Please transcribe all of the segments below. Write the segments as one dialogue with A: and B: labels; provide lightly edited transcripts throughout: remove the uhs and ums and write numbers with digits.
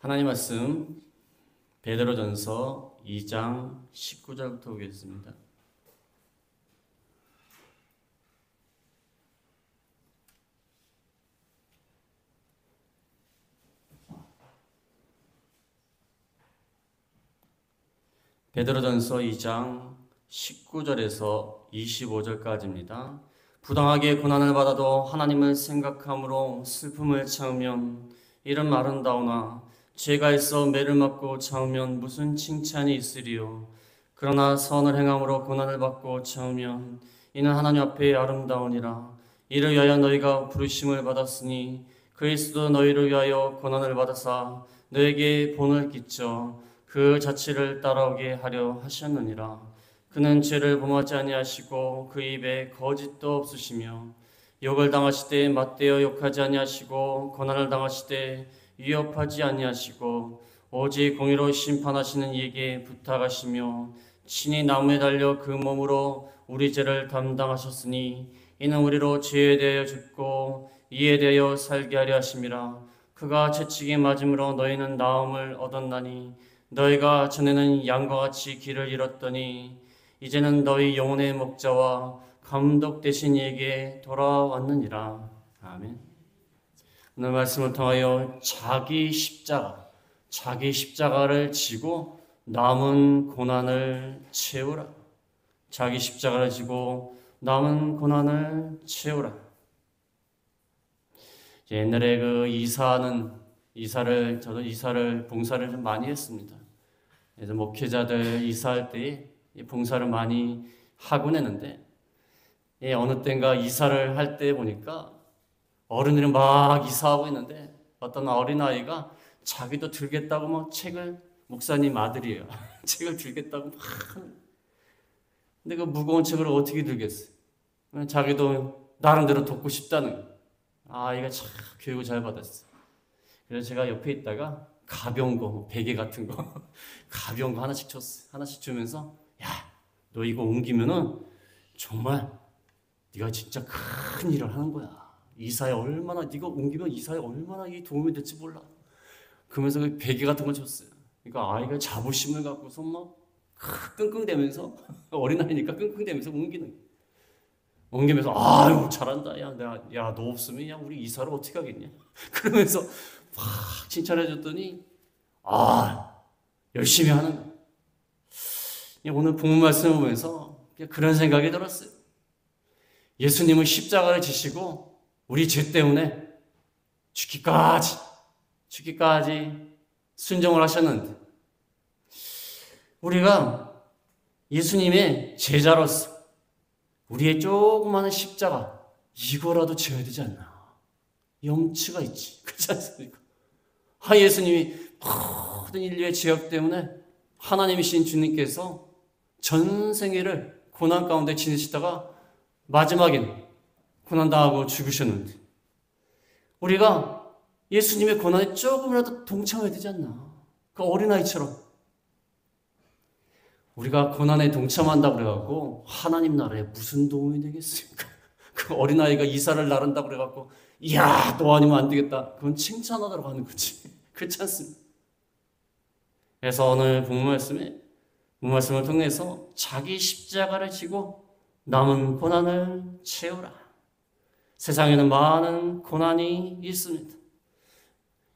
A: 하나님 말씀 베드로전서 2장 19절부터 보겠습니다. 베드로전서 2장 19절에서 25절까지입니다. 부당하게 고난을 받아도 하나님을 생각함으로 슬픔을 참으면 이런 아름다우나 죄가 있어 매를 맞고 참으면 무슨 칭찬이 있으리요. 그러나 선을 행함으로 고난을 받고 참으면 이는 하나님 앞에 아름다우니라. 이를 위하여 너희가 부르심을 받았으니 그리스도 너희를 위하여 고난을 받으사 너에게 본을 끼쳐 그 자취를 따라오게 하려 하셨느니라. 그는 죄를 범하지 아니하시고 그 입에 거짓도 없으시며 욕을 당하실 때 맞대어 욕하지 아니하시고 고난을 당하실 때 위협하지 아니하시고 오직 공의로 심판하시는 이에게 부탁하시며 친히 나무에 달려 그 몸으로 우리 죄를 담당하셨으니 이는 우리로 죄에 대하여 죽고 이에 대하여 살게 하려 하심이라. 그가 채찍에 맞음으로 너희는 나음을 얻었나니 너희가 전에는 양과 같이 길을 잃었더니 이제는 너희 영혼의 목자와 감독 되신 이에게 돌아왔느니라. 아멘. 오늘 말씀을 통하여 자기 십자가를 지고 남은 고난을 채우라. 자기 십자가를 지고 남은 고난을 채우라. 옛날에 저도 이사를 봉사를 좀 많이 했습니다. 그래서 목회자들 이사할 때 봉사를 많이 하곤 했는데, 어느 때인가 이사를 할 때 보니까 어른들은 막 이사하고 있는데 어떤 어린아이가 자기도 들겠다고 막 목사님 아들이에요. 책을 들겠다고 막 하는. 근데 그 무거운 책을 어떻게 들겠어요? 자기도 나름대로 돕고 싶다는 거예요. 아이가 참 교육을 잘 받았어. 그래서 제가 옆에 있다가 가벼운 거, 베개 같은 거 가벼운 거 하나씩 줬어요. 하나씩 주면서 야, 너 이거 옮기면은 정말 네가 진짜 큰 일을 하는 거야. 이사에 얼마나 네가 옮기면 이사에 얼마나 이 도움이 될지 몰라. 그러면서 그 베개 같은 걸 줬어요. 그러니까 아이가 자부심을 갖고서 막 끙끙대면서 어린아이니까 끙끙대면서 옮기면서 아유 잘한다. 야 너 없으면 야 우리 이사를 어떻게 하겠냐. 그러면서 막 칭찬해줬더니 열심히 하는 거야. 오늘 본문 말씀을 보면서 그런 생각이 들었어요. 예수님은 십자가를 지시고 우리 죄 때문에 죽기까지 순종을 하셨는데 우리가 예수님의 제자로서 우리의 조그마한 십자가 이거라도 지어야 되지 않나. 염치가 있지. 그렇지 않습니까? 예수님이 모든 인류의 죄악 때문에 하나님이신 주님께서 전생애를 고난 가운데 지내시다가 마지막에는 고난당하고 죽으셨는데 우리가 예수님의 고난에 조금이라도 동참해야 되지 않나. 그 어린아이처럼 우리가 고난에 동참한다고 그래갖고 하나님 나라에 무슨 도움이 되겠습니까? 그 어린아이가 이사를 나른다고 그래갖고 이야 너 아니면 안 되겠다. 그건 칭찬하도록 하는 거지. 그렇지 않습니까? 그래서 오늘 본문 말씀을 통해서 자기 십자가를 지고 남은 고난을 채우라. 세상에는 많은 고난이 있습니다.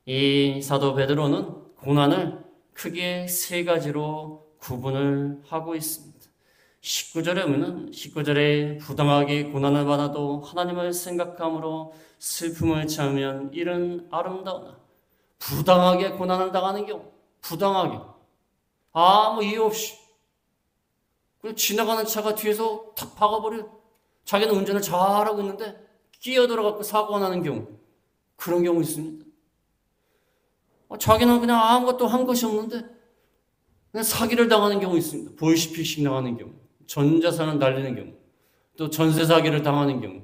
A: 이 사도 베드로는 고난을 크게 세 가지로 구분을 하고 있습니다. 19절에 부당하게 고난을 받아도 하나님을 생각함으로 슬픔을 참으면 이런 아름다우나. 부당하게 고난을 당하는 경우, 부당하게 아무 이유 없이 그냥 지나가는 차가 뒤에서 탁 박아버려. 자기는 운전을 잘하고 있는데 끼어들어갖고 사고가 나는 경우, 그런 경우 있습니다. 자기는 그냥 아무것도 한 것이 없는데 그냥 사기를 당하는 경우 있습니다. 보이스피싱 당하는 경우, 전자산을 날리는 경우, 또 전세 사기를 당하는 경우,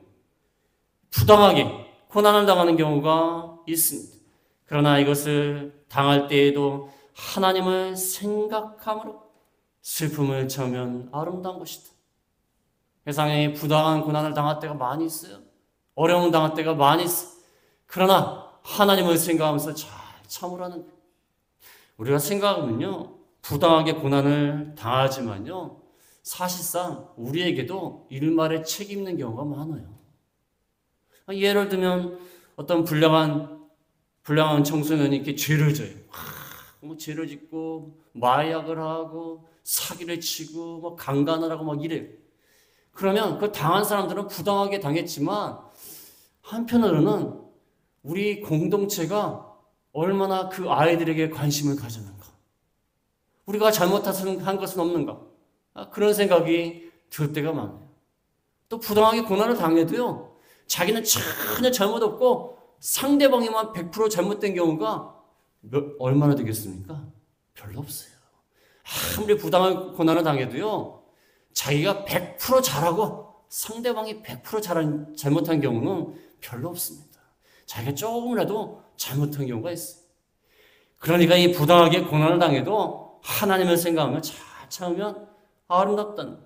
A: 부당하게 고난을 당하는 경우가 있습니다. 그러나 이것을 당할 때에도 하나님을 생각함으로 슬픔을 참으면 아름다운 것이다. 세상에 부당한 고난을 당할 때가 많이 있어요. 어려움을 당할 때가 많이 있어요. 그러나 하나님을 생각하면서 잘 참으라는 거예요. 우리가 생각하면요, 부당하게 고난을 당하지만요, 사실상 우리에게도 일말에 책임 있는 경우가 많아요. 예를 들면 어떤 불량한 청소년이 이렇게 죄를 져요. 뭐 죄를 짓고 마약을 하고 사기를 치고 뭐 강간을 하고 막 이래요. 그러면 그 당한 사람들은 부당하게 당했지만 한편으로는 우리 공동체가 얼마나 그 아이들에게 관심을 가졌는가? 우리가 잘못한 것은 없는가? 그런 생각이 들 때가 많아요. 또 부당하게 고난을 당해도요, 자기는 전혀 잘못 없고 상대방이만 100% 잘못된 경우가 얼마나 되겠습니까? 별로 없어요. 아무리 부당한 고난을 당해도요, 자기가 100% 잘하고 상대방이 100% 잘못한 경우는 별로 없습니다. 자기가 조금이라도 잘못한 경우가 있어요. 그러니까 이 부당하게 고난을 당해도 하나님을 생각하며 잘 참으면 아름답다는.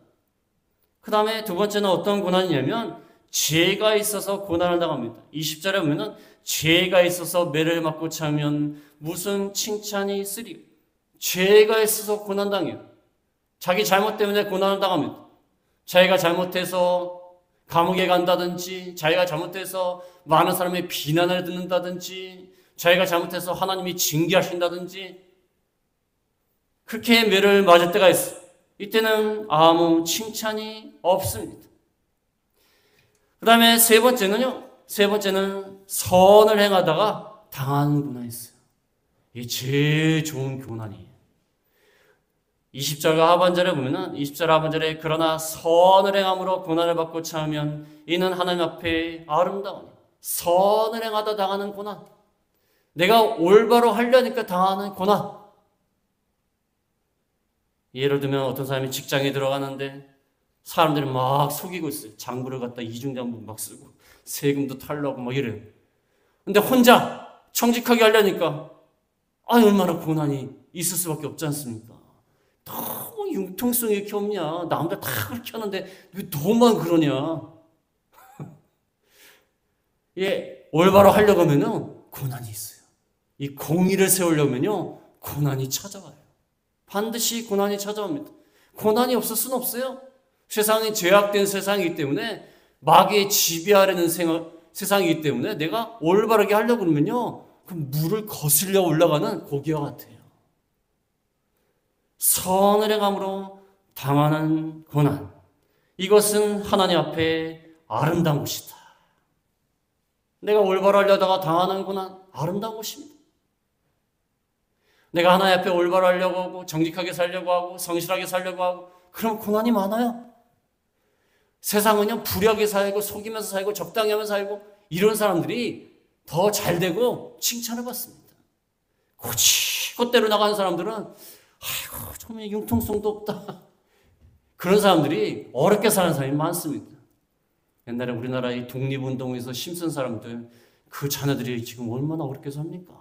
A: 그 다음에 두 번째는 어떤 고난이냐면 죄가 있어서 고난을 당합니다. 20절에 보면은 죄가 있어서 매를 맞고 참으면 무슨 칭찬이 있으리. 죄가 있어서 고난당해요. 자기 잘못 때문에 고난을 당합니다. 자기가 잘못해서 감옥에 간다든지, 자기가 잘못해서 많은 사람의 비난을 듣는다든지, 자기가 잘못해서 하나님이 징계하신다든지, 그렇게 매를 맞을 때가 있어요. 이때는 아무 칭찬이 없습니다. 그 다음에 세 번째는 선을 행하다가 당하는 고난이 있어요. 이게 제일 좋은 고난이에요. 20절과 하반절에 보면은 20절 하반절에 그러나 선을 행함으로 고난을 받고 참으면 이는 하나님 앞에 아름다우니. 선을 행하다 당하는 고난. 내가 올바로 하려니까 당하는 고난. 예를 들면 어떤 사람이 직장에 들어가는데 사람들이 막 속이고 있어요. 장부를 갖다 이중장부 막 쓰고 세금도 탈루하고 막 이래요. 근데 혼자 정직하게 하려니까 얼마나 고난이 있을 수밖에 없지 않습니까? 너무 융통성이 이렇게 없냐. 남들 다 그렇게 하는데 왜 너만 그러냐. 예, 올바로 하려고 하면은 고난이 있어요. 이 공의를 세우려면요 고난이 찾아와요. 반드시 고난이 찾아옵니다. 고난이 없을 수는 없어요. 세상이 죄악된 세상이기 때문에 마귀의 지배하려는 세상이기 때문에 내가 올바르게 하려고 그러면요 그 물을 거슬려 올라가는 고기와 같아요. 선을 행함으로 당하는 고난. 이것은 하나님 앞에 아름다운 것이다. 내가 올바로 하려다가 당하는 고난, 아름다운 것입니다. 내가 하나님 앞에 올바로 하려고 하고 정직하게 살려고 하고 성실하게 살려고 하고 그럼 고난이 많아요. 세상은요 불의하게 살고 속이면서 살고 적당히 하면서 살고 이런 사람들이 더 잘되고 칭찬을 받습니다. 곧대로 나가는 사람들은 아이고 정말 융통성도 없다. 그런 사람들이 어렵게 사는 사람이 많습니다. 옛날에 우리나라의 독립운동에서 힘쓴 사람들 그 자녀들이 지금 얼마나 어렵게 삽니까?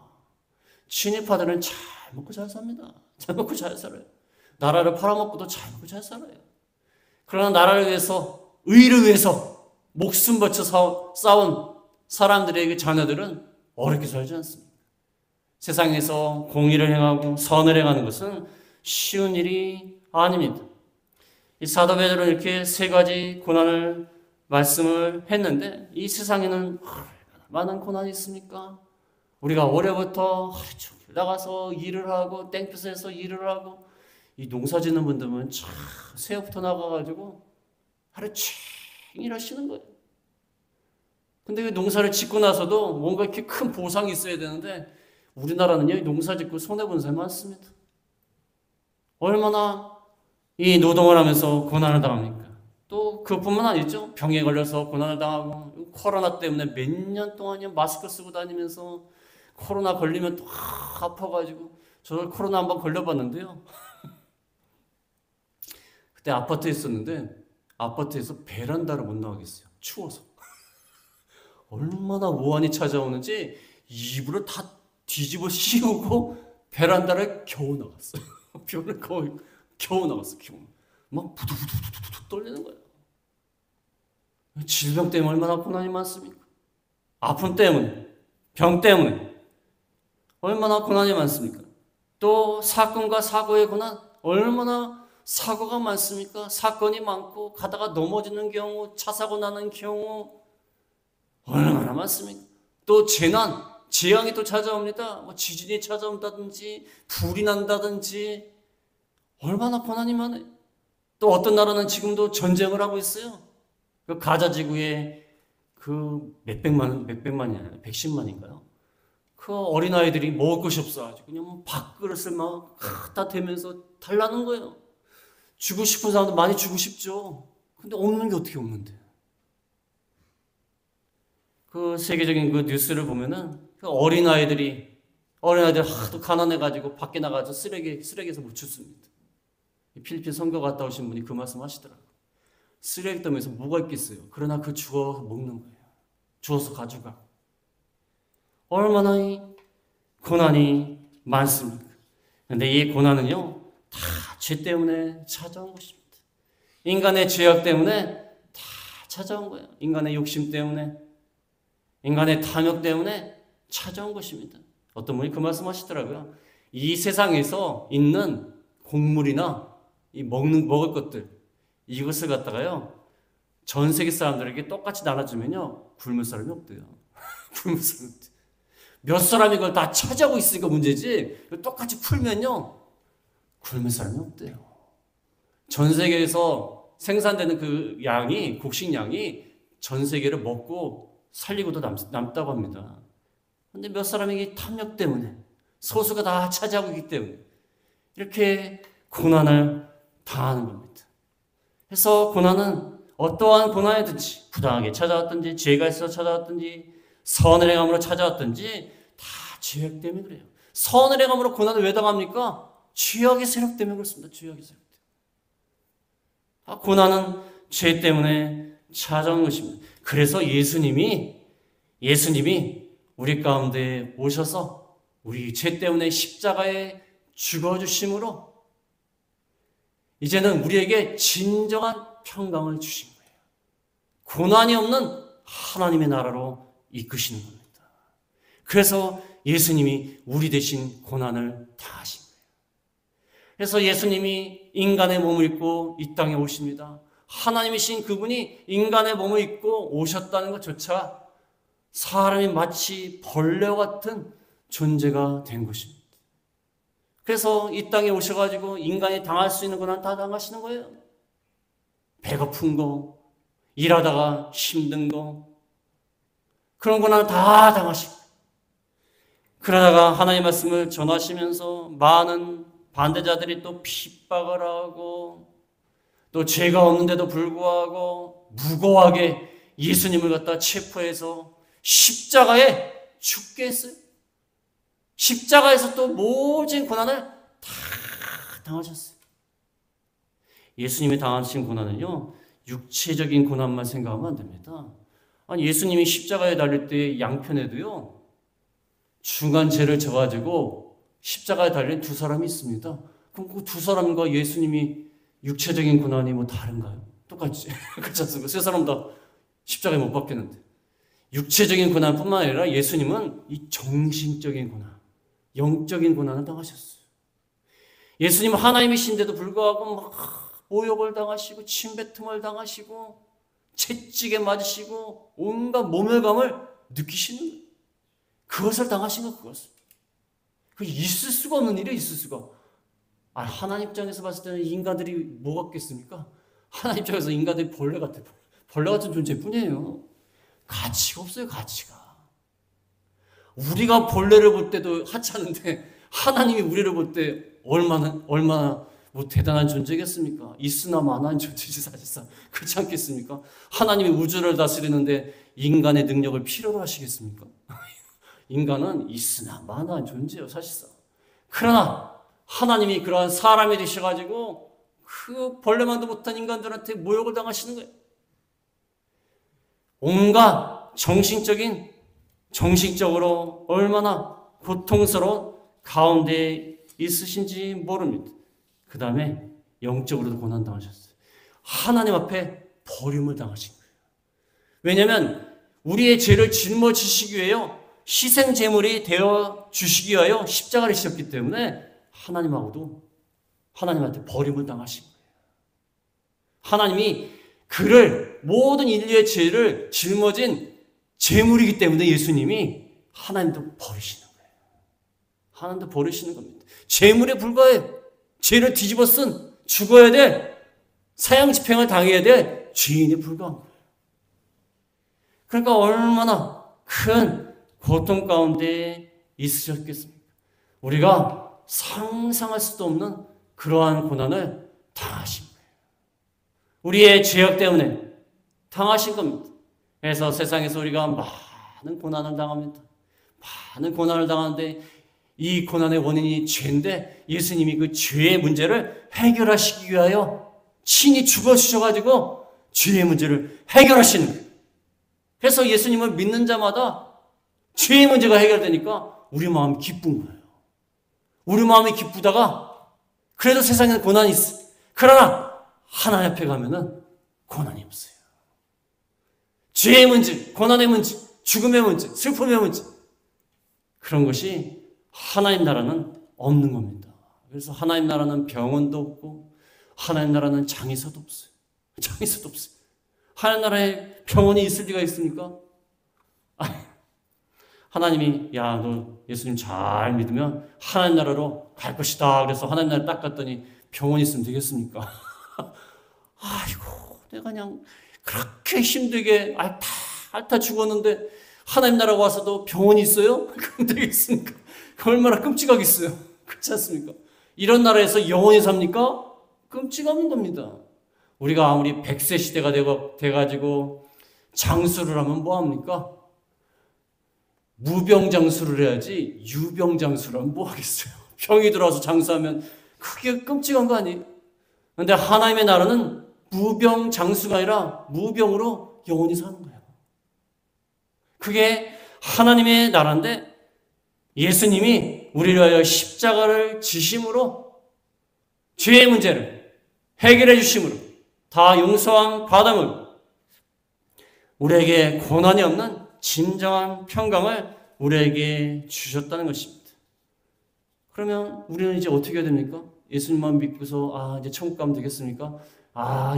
A: 친일파들은 잘 먹고 잘 삽니다. 잘 먹고 잘 살아요. 나라를 팔아먹고도 잘 먹고 잘 살아요. 그러나 나라를 위해서 의를 위해서 목숨 바쳐 싸운 사람들의 그 자녀들은 어렵게 살지 않습니다. 세상에서 공의를 행하고 선을 행하는 것은 쉬운 일이 아닙니다. 이 사도 베드로는 이렇게 세 가지 고난을 말씀을 했는데 이 세상에는 많은 고난이 있습니까? 우리가 올해부터 하루 종일 나가서 일을 하고 땡볕에서 일을 하고 이 농사 짓는 분들은 참 새해부터 나가가지고 하루 종일 하시는 거예요. 근데 그 농사를 짓고 나서도 뭔가 이렇게 큰 보상이 있어야 되는데 우리나라는요 농사 짓고 손해본 사람이 많습니다. 얼마나 이 노동을 하면서 고난을 당합니까? 또 그뿐만 아니죠. 병에 걸려서 고난을 당하고 코로나 때문에 몇 년 동안요 마스크 쓰고 다니면서 코로나 걸리면 또 아파가지고 저도 코로나 한번 걸려봤는데요. 그때 아파트에 있었는데 아파트에서 베란다를 못 나가겠어요. 추워서. 얼마나 오한이 찾아오는지 이불을 다 뒤집어 씌우고 베란다를 겨우 나갔어요. 벼를 겨우 나갔어요. 막 부두부두부두 떨리는 거예요. 질병 때문에 얼마나 고난이 많습니까? 아픔 때문에, 병 때문에 얼마나 고난이 많습니까? 또 사건과 사고의 고난, 얼마나 사고가 많습니까? 사건이 많고 가다가 넘어지는 경우, 차 사고 나는 경우 얼마나 많습니까? 또 재난, 재앙이 또 찾아옵니다. 뭐 지진이 찾아온다든지 불이 난다든지 얼마나 고난이 많아요. 또 어떤 나라는 지금도 전쟁을 하고 있어요. 그 가자 지구에 그 몇백만이 아니라 110만인가요? 그 어린아이들이 먹을 것이 없어가지고 그냥 밥그릇을 막 갖다 대면서 달라는 거예요. 주고 싶은 사람도 많이 주고 싶죠. 근데 없는 게 어떻게 없는데. 그 세계적인 그 뉴스를 보면은 그 어린아이들 하도 가난해가지고 밖에 나가서 쓰레기에서 못 줍습니다. 필리핀 선교 갔다 오신 분이 그 말씀 하시더라고요. 쓰레기더미에서 뭐가 있겠어요. 그러나 그 주워서 먹는 거예요. 주워서 가져가고. 얼마나 이 고난이 많습니까? 그런데 이 고난은요, 다 죄 때문에 찾아온 것입니다. 인간의 죄악 때문에 다 찾아온 거예요. 인간의 욕심 때문에, 인간의 탐욕 때문에 찾아온 것입니다. 어떤 분이 그 말씀 하시더라고요. 이 세상에서 있는 곡물이나 이 먹을 것들, 이것을 갖다가요, 전 세계 사람들에게 똑같이 나눠주면요, 굶을 사람이 없대요. 굶을 사람이 없대요. 몇 사람이 그걸 다 차지하고 있으니까 문제지, 똑같이 풀면요, 굶을 사람이 없대요. 전 세계에서 생산되는 그 양이, 곡식량이 전 세계를 먹고 살리고도 남다고 합니다. 근데 몇 사람이 탐욕 때문에, 소수가 다 차지하고 있기 때문에, 이렇게 고난을 당하는 겁니다. 그래서 고난은 어떠한 고난이든지, 부당하게 찾아왔든지, 죄가 있어 찾아왔든지, 선을 행함으로 찾아왔든지, 다 죄악 때문에 그래요. 선을 행함으로 고난을 왜 당합니까? 죄악의 세력 때문에 그렇습니다. 죄악의 세력 때문에. 고난은 죄 때문에 찾아온 것입니다. 그래서 예수님이 우리 가운데 오셔서 우리 죄 때문에 십자가에 죽어주심으로 이제는 우리에게 진정한 평강을 주신 거예요. 고난이 없는 하나님의 나라로 이끄시는 겁니다. 그래서 예수님이 우리 대신 고난을 당하신 거예요. 그래서 예수님이 인간의 몸을 입고 이 땅에 오십니다. 하나님이신 그분이 인간의 몸을 입고 오셨다는 것조차 사람이 마치 벌레와 같은 존재가 된 것입니다. 그래서 이 땅에 오셔가지고 인간이 당할 수 있는 고난 다 당하시는 거예요. 배고픈 거, 일하다가 힘든 거, 그런 고난 다 당하시고, 그러다가 하나님의 말씀을 전하시면서 많은 반대자들이 또 핍박을 하고, 또 죄가 없는데도 불구하고 무고하게 예수님을 갖다 체포해서 십자가에 죽게 했어요. 십자가에서 또 모진 고난을 다 당하셨어요. 예수님이 당하신 고난은요, 육체적인 고난만 생각하면 안 됩니다. 아니, 예수님이 십자가에 달릴 때 양편에도요, 중한 죄를 져가지고 십자가에 달린 두 사람이 있습니다. 그럼 그 두 사람과 예수님이 육체적인 고난이 뭐 다른가요? 똑같지. 그렇지 않습니까? 세 사람 다 십자가에 못 박혔는데. 육체적인 고난뿐만 아니라 예수님은 이 정신적인 고난, 영적인 고난을 당하셨어요. 예수님은 하나님이신데도 불구하고 막 모욕을 당하시고 침뱉음을 당하시고 채찍에 맞으시고 온갖 모멸감을 느끼시는 거예요. 그것을 당하신 거, 그것을. 그 있을 수가 없는 일이 있을 수가. 하나님 입장에서 봤을 때는 인간들이 뭐 같겠습니까? 하나님 입장에서 인간들이 벌레 같아요. 벌레 같은 존재뿐이에요. 가치가 없어요, 가치가. 우리가 벌레를 볼 때도 하찮은데 하나님이 우리를 볼 때 얼마나 뭐 대단한 존재겠습니까? 있으나 마나한 존재지 사실상. 그렇지 않겠습니까? 하나님이 우주를 다스리는데 인간의 능력을 필요로 하시겠습니까? 인간은 있으나 마나한 존재예요, 사실상. 그러나 하나님이 그러한 사람이 되셔가지고 그 벌레만도 못한 인간들한테 모욕을 당하시는 거예요. 온갖 정신적으로 얼마나 고통스러운 가운데 있으신지 모릅니다. 그 다음에 영적으로도 고난당하셨어요. 하나님 앞에 버림을 당하신 거예요. 왜냐하면 우리의 죄를 짊어지시기 위해요, 희생제물이 되어 주시기 위하여 십자가를 지셨기 때문에 하나님한테 버림을 당하신 거예요. 하나님이 그를 모든 인류의 죄를 짊어진 제물이기 때문에 예수님이 하나님도 버리시는 거예요. 하나님도 버리시는 겁니다. 제물에 불과해. 죄를 뒤집어 쓴 죽어야 될 사형집행을 당해야 될 죄인에 불과한 거예요. 그러니까 얼마나 큰 고통 가운데 있으셨겠습니까? 우리가 상상할 수도 없는 그러한 고난을 당하신 거예요. 우리의 죄악 때문에 당하신 겁니다. 그래서 세상에서 우리가 많은 고난을 당합니다. 많은 고난을 당하는데 이 고난의 원인이 죄인데 예수님이 그 죄의 문제를 해결하시기 위하여 친히 죽어주셔가지고 죄의 문제를 해결하시는 거예요. 그래서 예수님을 믿는 자마다 죄의 문제가 해결되니까 우리 마음이 기쁜 거예요. 우리 마음이 기쁘다가 그래도 세상에는 고난이 있어요. 그러나 하나님 앞에 가면은 고난이 없어요. 죄의 문제, 고난의 문제, 죽음의 문제, 슬픔의 문제, 그런 것이 하나님 나라는 없는 겁니다. 그래서 하나님 나라는 병원도 없고 하나님 나라는 장의사도 없어요. 장의사도 없어요. 하나님 나라에 병원이 있을 리가 있습니까? 하나님이 야, 너 예수님 잘 믿으면 하나님 나라로 갈 것이다. 그래서 하나님 나라에 딱 갔더니 병원이 있으면 되겠습니까? 아이고, 내가 그냥 그렇게 힘들게 앓다 죽었는데 하나님 나라가 와서도 병원이 있어요? 그럼 되겠습니까? 얼마나 끔찍하겠어요. 그렇지 않습니까? 이런 나라에서 영원히 삽니까? 끔찍한 겁니다. 우리가 아무리 100세 시대가 돼가지고 장수를 하면 뭐합니까? 무병장수를 해야지 유병장수를 하면 뭐하겠어요? 병이 들어와서 장수하면 그게 끔찍한 거 아니에요? 그런데 하나님의 나라는 무병장수가 아니라 무병으로 영원히 사는 거예요. 그게 하나님의 나라인데 예수님이 우리를 위하여 십자가를 지심으로 죄의 문제를 해결해 주심으로 다 용서한 바람으로 우리에게 고난이 없는 진정한 평강을 우리에게 주셨다는 것입니다. 그러면 우리는 이제 어떻게 해야 됩니까? 예수님만 믿고서 이제 천국 가면 되겠습니까?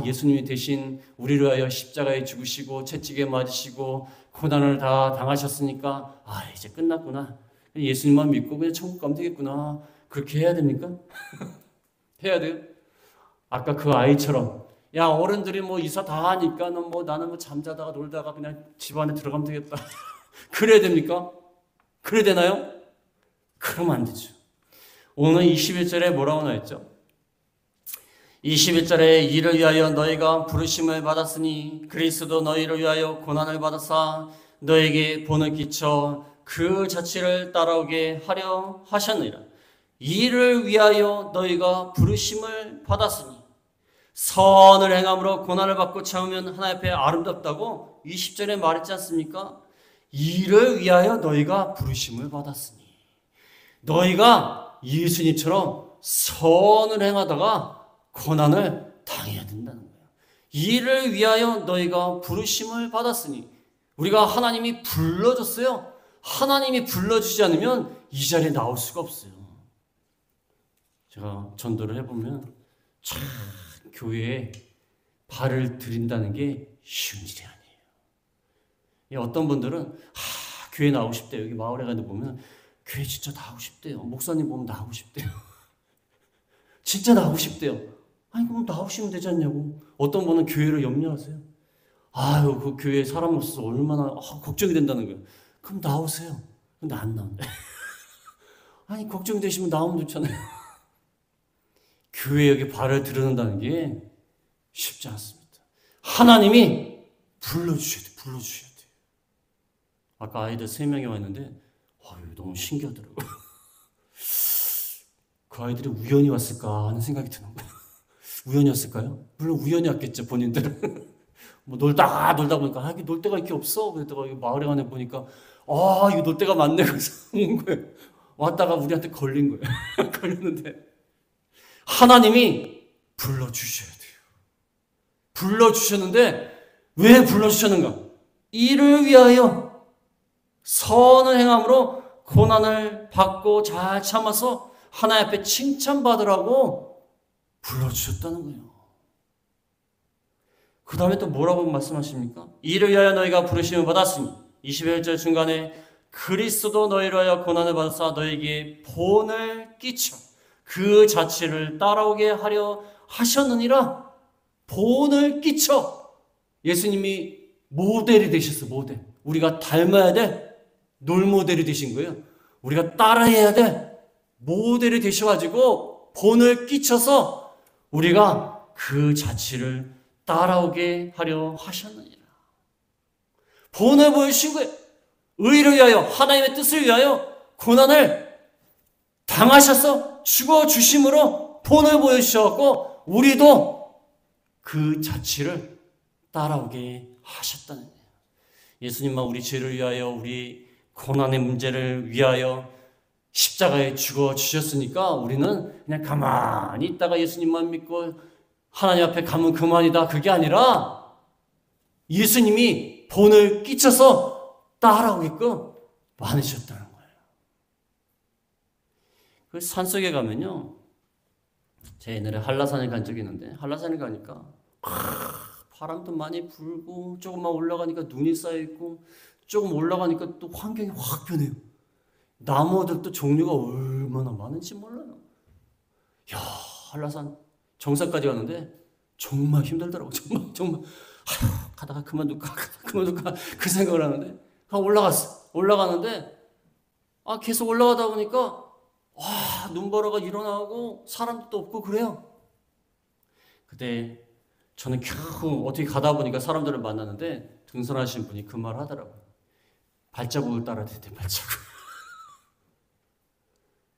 A: 예수님이 대신 우리를 위하여 십자가에 죽으시고 채찍에 맞으시고 고난을 다 당하셨으니까 이제 끝났구나. 예수님만 믿고 그냥 천국 가면 되겠구나. 그렇게 해야 됩니까? 해야 돼요? 아까 그 아이처럼 야, 어른들이 뭐 이사 다 하니까 나는 잠자다가 놀다가 그냥 집 안에 들어가면 되겠다. 그래야 됩니까? 그래야 되나요? 그러면 안 되죠. 오늘 21절에 뭐라고 나왔죠? 21절에 이를 위하여 너희가 부르심을 받았으니 그리스도 너희를 위하여 고난을 받아사 너에게 본을 끼쳐 그 자취를 따라오게 하려 하셨느니라. 이를 위하여 너희가 부르심을 받았으니 선을 행함으로 고난을 받고 참으면 하나님 앞에 아름답다고 20절에 말했지 않습니까? 이를 위하여 너희가 부르심을 받았으니 너희가 예수님처럼 선을 행하다가 고난을 당해야 된다는 거예요. 이를 위하여 너희가 부르심을 받았으니 우리가 하나님이 불러줬어요. 하나님이 불러주지 않으면 이 자리에 나올 수가 없어요. 제가 전도를 해보면 참 교회에 발을 들인다는 게 쉬운 일이 아니에요. 어떤 분들은 교회 나오고 싶대요. 여기 마을에 가는데 보면 교회 진짜 나오고 싶대요. 목사님 보면 나오고 싶대요. 진짜 나오고 싶대요. 그럼 나오시면 되지 않냐고. 어떤 분은 교회를 염려하세요. 그 교회에 사람 없어서 얼마나 걱정이 된다는 거예요. 그럼 나오세요. 근데 안 나온다. 걱정되시면 나오면 좋잖아요. 교회 여기 발을 들여놓는다는 게 쉽지 않습니다. 하나님이 불러주셔야 돼요. 불러주셔야 돼요. 아까 아이들 3명이 왔는데 너무 신기하더라고요. 그 아이들이 우연히 왔을까 하는 생각이 드는 거예요. 우연이었을까요? 물론 우연히 왔겠죠, 본인들은. 놀다 보니까 여기 놀 데가 이렇게 없어. 그랬다가 마을에 가서 보니까 이거 놀 데가 많네. 그래서 온 거예요. 왔다가 우리한테 걸린 거예요. 걸렸는데 하나님이 불러주셔야 돼요. 불러주셨는데 왜 불러주셨는가? 이를 위하여 선을 행함으로 고난을 받고 잘 참아서 하나님 앞에 칭찬받으라고 불러주셨다는 거예요. 그 다음에 또 뭐라고 말씀하십니까? 이를 위하여 너희가 부르심을 받았으니 21절 중간에 그리스도 너희를 위하여 고난을 받아서 너희에게 본을 끼쳐 그 자체를 따라오게 하려 하셨느니라. 본을 끼쳐. 예수님이 모델이 되셨어. 모델. 우리가 닮아야 돼. 롤모델이 되신 거예요. 우리가 따라해야 돼. 모델이 되셔가지고 본을 끼쳐서 우리가 그 자체를 따라오게 하려 하셨느니라. 본을 보여주신 거예요. 의를 위하여, 하나님의 뜻을 위하여 고난을 당하셔서 죽어주심으로 본을 보여주셔서 우리도 그 자체를 따라오게 하셨다는 거예요. 예수님만 우리 죄를 위하여, 우리 고난의 문제를 위하여 십자가에 죽어주셨으니까 우리는 그냥 가만히 있다가 예수님만 믿고 하나님 앞에 가면 그만이다. 그게 아니라 예수님이 본을 끼쳐서 따라오게끔 많으셨다는 거예요. 그 산속에 가면요. 제가 옛날에 한라산에 간 적이 있는데 한라산에 가니까 바람도 많이 불고 조금만 올라가니까 눈이 쌓여있고 조금 올라가니까 또 환경이 확 변해요. 나무들도 종류가 얼마나 많은지 몰라요. 야, 한라산 정상까지 갔는데 정말 힘들더라고. 정말 가다가 그만둘까 그 생각을 하는데 올라갔어. 올라가는데 계속 올라가다 보니까 눈보라가 일어나고 사람도 없고 그래요. 그때 저는 겨우 어떻게 가다 보니까 사람들을 만났는데 등산하신 분이 그 말 하더라고요. 발자국을 따라 댔대.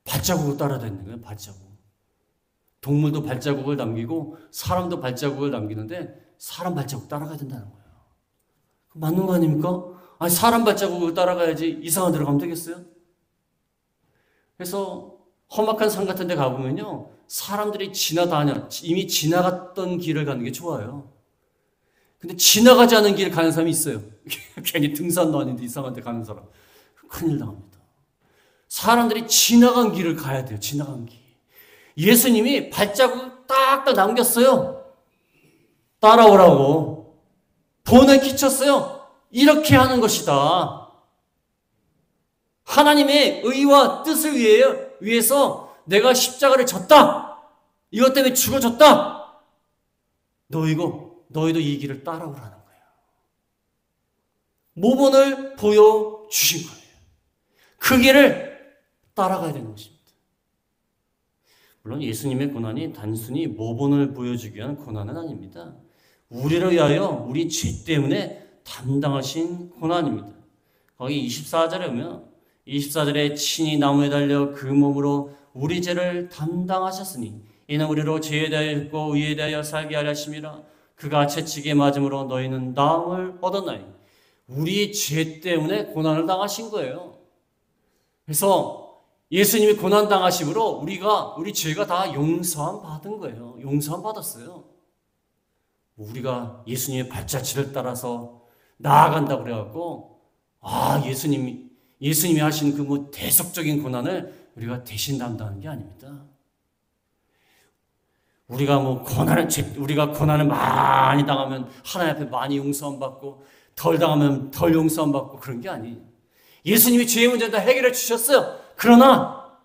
A: 발자국을 따라 댔는 거예요. 발자국. 동물도 발자국을 남기고 사람도 발자국을 남기는데 사람 발자국 따라가야 된다는 거예요. 맞는 거 아닙니까? 아니, 사람 발자국을 따라가야지 이상한 데로 가면 되겠어요? 그래서 험악한 산 같은 데 가보면요. 사람들이 이미 지나갔던 길을 가는 게 좋아요. 근데 지나가지 않은 길 가는 사람이 있어요. 괜히 등산도 아닌데 이상한 데 가는 사람. 큰일 나옵니다. 사람들이 지나간 길을 가야 돼요. 지나간 길. 예수님이 발자국을 딱딱 남겼어요. 따라오라고. 본을 끼쳤어요. 이렇게 하는 것이다. 하나님의 의와 뜻을 위해서 내가 십자가를 졌다. 이것 때문에 죽어졌다. 너희도 이 길을 따라오라는 거예요. 모본을 보여주신 거예요. 그 길을 따라가야 되는 것입니다. 물론 예수님의 고난이 단순히 모본을 보여주기 위한 고난은 아닙니다. 우리를 위하여 우리 죄 때문에 담당하신 고난입니다. 거기 24절에 보면 24절에 친히 나무에 달려 그 몸으로 우리 죄를 담당하셨으니 이는 우리로 죄에 대하여 죽고 의에 대하여 살게 하려 하심이라. 그가 채찍에 맞음으로 너희는 나음을 얻었나니. 우리 죄 때문에 고난을 당하신 거예요. 그래서 예수님이 고난 당하심으로 우리 죄가 다 용서함 받은 거예요. 용서함 받았어요. 우리가 예수님의 발자취를 따라서 나아간다고 그래갖고 예수님이 하신 그 대속적인 고난을 우리가 대신 담당하는 게 아닙니다. 우리가 고난을 많이 당하면 하나님 앞에 많이 용서함 받고 덜 당하면 덜 용서함 받고 그런 게 아니에요. 예수님이 죄의 문제는 다 해결해 주셨어요. 그러나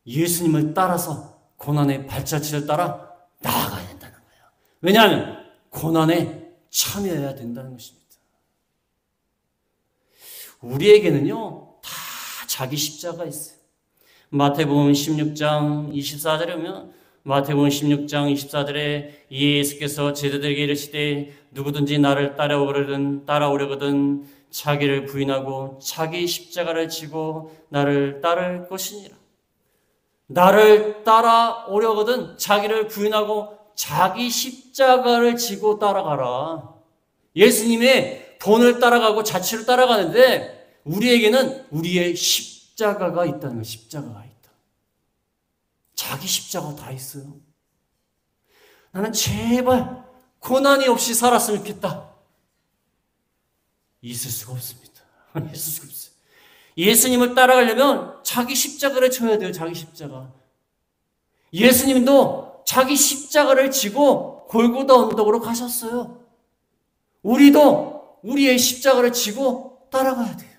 A: 예수님을 따라서 고난의 발자취를 따라 나아가야 된다는 거예요. 왜냐하면 고난에 참여해야 된다는 것입니다. 우리에게는요, 다 자기 십자가 있어요. 마태복음 16장 24절에 보면 마태복음 16장 24절에 예수께서 제자들에게 이르시되 누구든지 나를 따라오려거든 자기를 부인하고 자기 십자가를 지고 나를 따를 것이니라. 나를 따라오려거든 자기를 부인하고 자기 십자가를 지고 따라가라. 예수님의 본을 따라가고 자취를 따라가는데 우리에게는 우리의 십자가가 있다는 거예요. 십자가가 있다. 자기 십자가 다 있어요. 나는 제발 고난이 없이 살았으면 좋겠다. 있을 수가 없습니다. 있을 수가 없어요. 예수님을 따라가려면 자기 십자가를 져야 돼요. 자기 십자가. 예수님도 자기 십자가를 지고 골고다 언덕으로 가셨어요. 우리도 우리의 십자가를 지고 따라가야 돼요.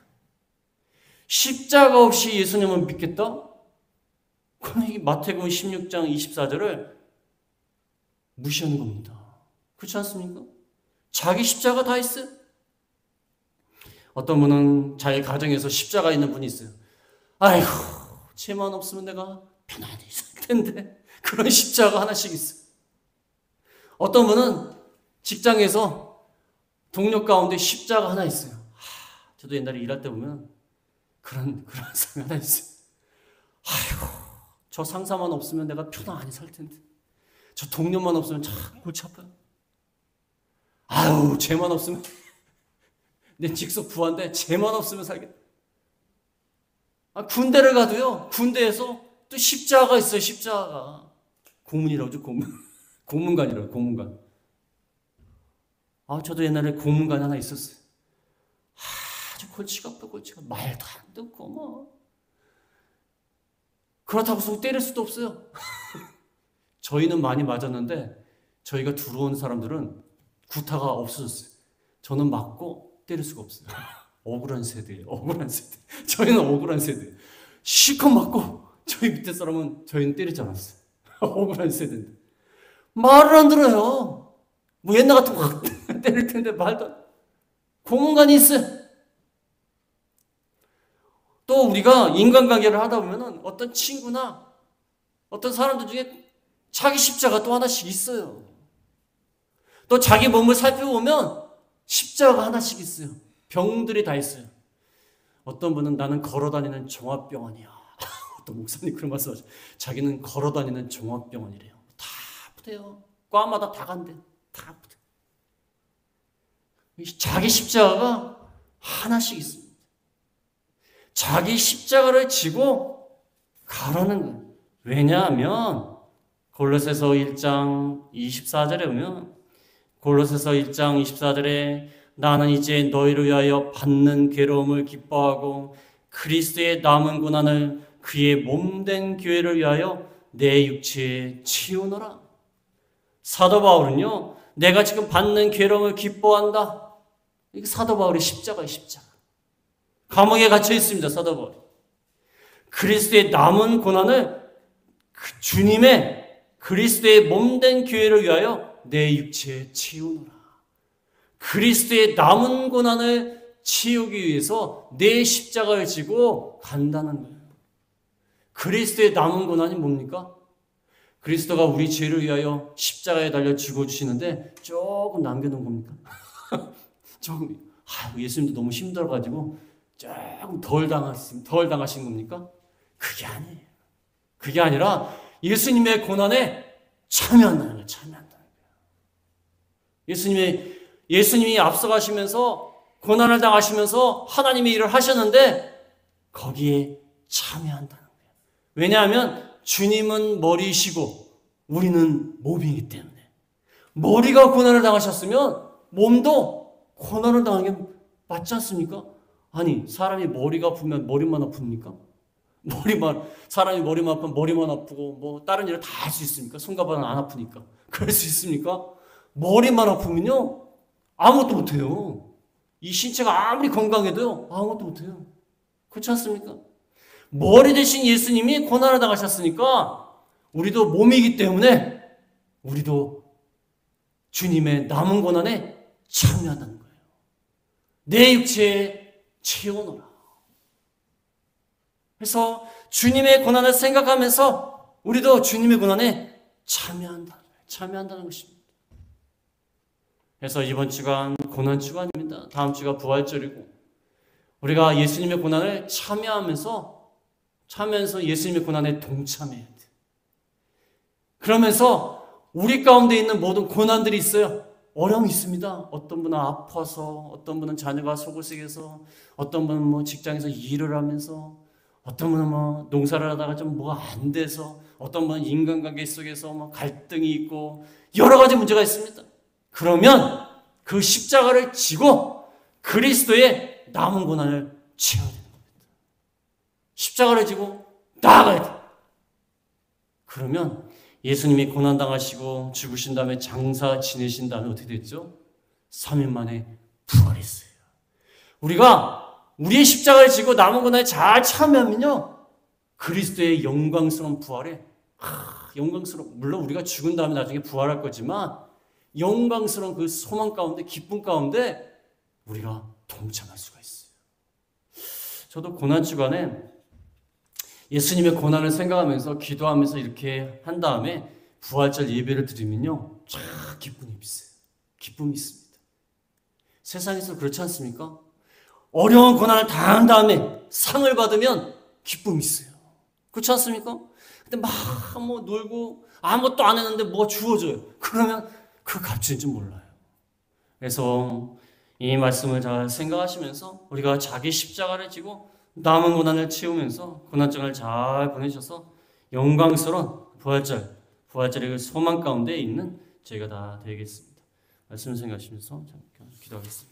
A: 십자가 없이 예수님을 믿겠다? 그럼 이 마태복음 16장 24절을 무시하는 겁니다. 그렇지 않습니까? 자기 십자가 다 있어요. 어떤 분은 자기 가정에서 십자가 있는 분이 있어요. 아이고, 쟤만 없으면 내가 편안히 살 텐데. 그런 십자가 하나씩 있어요. 어떤 분은 직장에서 동료 가운데 십자가 하나 있어요. 저도 옛날에 일할 때 보면 그런 사람이 하나 있어요. 아이고, 저 상사만 없으면 내가 편안히 살 텐데. 저 동료만 없으면 참 골치 아파요. 아유, 쟤만 없으면 내 직속 부하인데 쟤만 없으면 살겠다. 군대를 가도요. 군대에서 또 십자가가 있어요. 십자가가. 고문이라고 하죠. 고문관이라고. 고문관. 저도 옛날에 고문관 하나 있었어요. 아주 골치가 아파. 골치가 말도 안 듣고 뭐. 그렇다고 해서 때릴 수도 없어요. 저희는 많이 맞았는데 저희가 들어온 사람들은 구타가 없어졌어요. 저는 맞고 때릴 수가 없어요. 억울한 세대예요. 억울한 세대. 저희는 억울한 세대. 실컷 맞고 저희 밑에 사람은 저희는 때리지 않았어요. 억울한 세대인데. 말을 안 들어요. 뭐 옛날 같으면 확 때릴 텐데 말도 안. 고문관이 있어요. 또 우리가 인간관계를 하다 보면은 어떤 친구나 어떤 사람들 중에 자기 십자가 또 하나씩 있어요. 또 자기 몸을 살펴보면 십자가 하나씩 있어요. 병들이 다 있어요. 어떤 분은 나는 걸어다니는 종합병원이야. 어떤 목사님 그런 말씀 하죠. 자기는 걸어다니는 종합병원이래요. 다 아프대요. 과마다 다 간대. 다 아프대. 자기 십자가가 하나씩 있습니다. 자기 십자가를 지고 가라는 거예요. 왜냐하면 골로새서 1장 24절에 보면 골로새서 1장 24절에 나는 이제 너희를 위하여 받는 괴로움을 기뻐하고 그리스도의 남은 고난을 그의 몸된 교회를 위하여 내 육체에 치우노라. 사도 바울은요, 내가 지금 받는 괴로움을 기뻐한다. 이게 사도 바울의 십자가예요, 십자가. 감옥에 갇혀 있습니다, 사도 바울. 그리스도의 남은 고난을 주님의 그리스도의 몸된 교회를 위하여 내 육체에 치우노라. 그리스도의 남은 고난을 치우기 위해서 내 십자가를 지고 간다는 거예요. 그리스도의 남은 고난이 뭡니까? 그리스도가 우리 죄를 위하여 십자가에 달려 죽어주시는데 조금 남겨놓은 겁니까? 조금, 예수님도 너무 힘들어가지고 조금 덜 당하신 겁니까? 그게 아니에요. 그게 아니라 예수님의 고난에 참여한다는 거예요. 참여한다는 거예요. 예수님이 앞서가시면서 고난을 당하시면서 하나님의 일을 하셨는데 거기에 참여한다는 거예요. 왜냐하면 주님은 머리이시고 우리는 몸이기 때문에 머리가 고난을 당하셨으면 몸도 고난을 당하는 게 맞지 않습니까? 아니, 사람이 머리가 아프면 머리만 아픕니까? 사람이 머리만 아프면 머리만 아프고 뭐 다른 일을 다 할 수 있습니까? 손과 발은 안 아프니까. 그럴 수 있습니까? 머리만 아프면요 아무것도 못해요. 이 신체가 아무리 건강해도요 아무것도 못해요. 그렇지 않습니까? 머리 대신 예수님이 고난을 당하셨으니까 우리도 몸이기 때문에 우리도 주님의 남은 고난에 참여한다는 거예요. 내 육체에 채워놓으라. 그래서 주님의 고난을 생각하면서 우리도 주님의 고난에 참여한다는 것입니다. 그래서 이번 주간 고난 주간입니다. 다음 주가 부활절이고 우리가 예수님의 고난을 참여하면서 예수님의 고난에 동참해야 돼. 그러면서 우리 가운데 있는 모든 고난들이 있어요. 어려움이 있습니다. 어떤 분은 아파서, 어떤 분은 자녀가 속을 썩여서, 어떤 분은 뭐 직장에서 일을 하면서, 어떤 분은 뭐 농사를 하다가 좀 뭐가 안 돼서, 어떤 분은 인간관계 속에서 뭐 갈등이 있고 여러 가지 문제가 있습니다. 그러면 그 십자가를 지고 그리스도의 남은 고난을 채워야 됩니다. 십자가를 지고 나아가야 돼. 그러면 예수님이 고난당하시고 죽으신 다음에 장사 지내신 다음에 어떻게 됐죠? 3일 만에 부활했어요. 우리가 우리의 십자가를 지고 남은 고난에 잘 참여하면요, 그리스도의 영광스러운 부활에 물론 우리가 죽은 다음에 나중에 부활할 거지만 영광스러운 그 소망 가운데, 기쁨 가운데 우리가 동참할 수가 있어요. 저도 고난 주간에 예수님의 고난을 생각하면서 기도하면서 이렇게 한 다음에 부활절 예배를 드리면요, 참 기쁨이 있어요. 기쁨이 있습니다. 세상에서 그렇지 않습니까? 어려운 고난을 당한 다음에 상을 받으면 기쁨이 있어요. 그렇지 않습니까? 근데 막 놀고 아무것도 안 했는데 뭐가 주어져요. 그러면 그 값인지 몰라요. 그래서 이 말씀을 잘 생각하시면서 우리가 자기 십자가를 지고 남은 고난을 채우면서 고난증을 잘 보내셔서 영광스러운 부활절의 소망 가운데 있는 저희가 다 되겠습니다. 말씀 생각하시면서 기도하겠습니다.